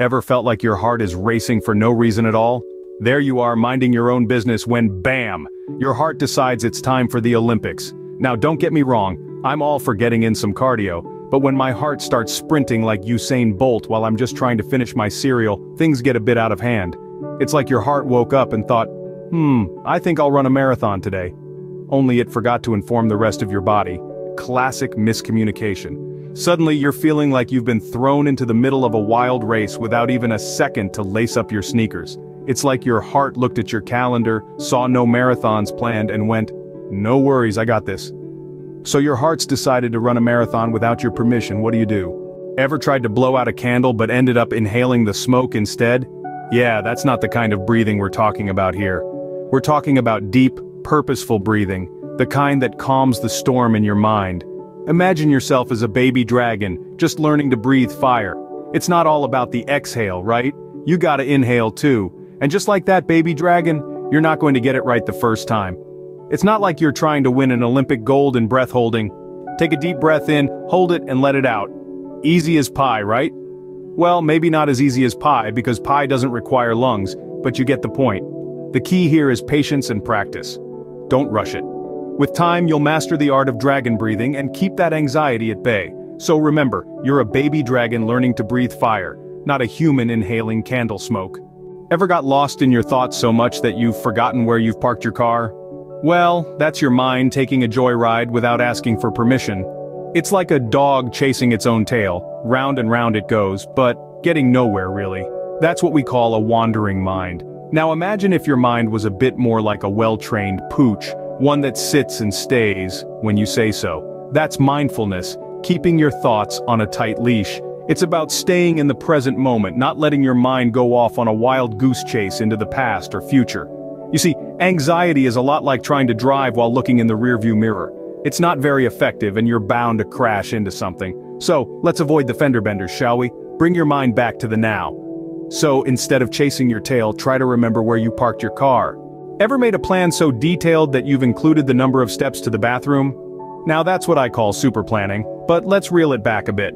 Ever felt like your heart is racing for no reason at all? There you are minding your own business when BAM! Your heart decides it's time for the Olympics. Now don't get me wrong, I'm all for getting in some cardio, but when my heart starts sprinting like Usain Bolt while I'm just trying to finish my cereal, things get a bit out of hand. It's like your heart woke up and thought, I think I'll run a marathon today. Only it forgot to inform the rest of your body. Classic miscommunication. Suddenly you're feeling like you've been thrown into the middle of a wild race without even a second to lace up your sneakers. It's like your heart looked at your calendar, saw no marathons planned and went, "No worries, I got this." So your heart's decided to run a marathon without your permission. What do? Ever tried to blow out a candle but ended up inhaling the smoke instead? Yeah, that's not the kind of breathing we're talking about here. We're talking about deep, purposeful breathing, the kind that calms the storm in your mind. Imagine yourself as a baby dragon, just learning to breathe fire. It's not all about the exhale, right? You gotta inhale too. And just like that baby dragon, you're not going to get it right the first time. It's not like you're trying to win an Olympic gold in breath holding. Take a deep breath in, hold it and let it out. Easy as pie, right? Well, maybe not as easy as pie because pie doesn't require lungs, but you get the point. The key here is patience and practice. Don't rush it. With time, you'll master the art of dragon breathing and keep that anxiety at bay. So remember, you're a baby dragon learning to breathe fire, not a human inhaling candle smoke. Ever got lost in your thoughts so much that you've forgotten where you've parked your car? Well, that's your mind taking a joyride without asking for permission. It's like a dog chasing its own tail, round and round it goes, but getting nowhere really. That's what we call a wandering mind. Now imagine if your mind was a bit more like a well-trained pooch, one that sits and stays when you say so. That's mindfulness, keeping your thoughts on a tight leash. It's about staying in the present moment, not letting your mind go off on a wild goose chase into the past or future. You see, anxiety is a lot like trying to drive while looking in the rearview mirror. It's not very effective and you're bound to crash into something. So, let's avoid the fender benders, shall we? Bring your mind back to the now. So, instead of chasing your tail, try to remember where you parked your car. Ever made a plan so detailed that you've included the number of steps to the bathroom? Now that's what I call super planning, but let's reel it back a bit.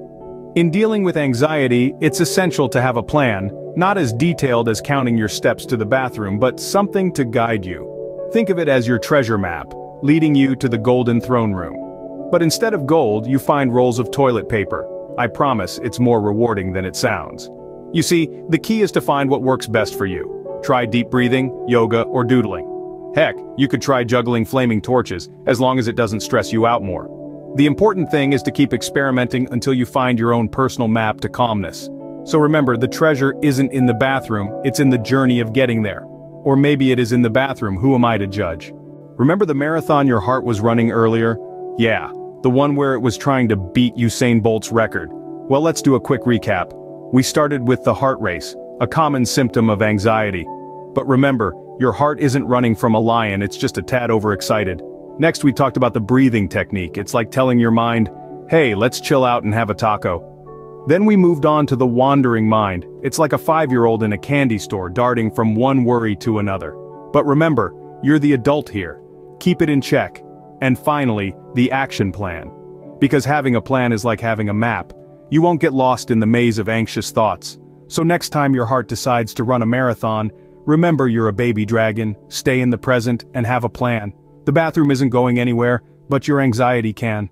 In dealing with anxiety, it's essential to have a plan, not as detailed as counting your steps to the bathroom, but something to guide you. Think of it as your treasure map, leading you to the golden throne room. But instead of gold, you find rolls of toilet paper. I promise it's more rewarding than it sounds. You see, the key is to find what works best for you. Try deep breathing, yoga, or doodling. Heck, you could try juggling flaming torches, as long as it doesn't stress you out more. The important thing is to keep experimenting until you find your own personal map to calmness. So remember, the treasure isn't in the bathroom, it's in the journey of getting there. Or maybe it is in the bathroom, who am I to judge? Remember the marathon your heart was running earlier? Yeah, the one where it was trying to beat Usain Bolt's record. Well, let's do a quick recap. We started with the heart race, a common symptom of anxiety. But remember, your heart isn't running from a lion, it's just a tad overexcited. Next we talked about the breathing technique. It's like telling your mind, hey, let's chill out and have a taco. Then we moved on to the wandering mind. It's like a 5-year-old in a candy store darting from one worry to another. But remember, you're the adult here. Keep it in check. And finally, the action plan. Because having a plan is like having a map. You won't get lost in the maze of anxious thoughts. So next time your heart decides to run a marathon, remember you're a baby dragon, stay in the present, and have a plan. The bathroom isn't going anywhere, but your anxiety can.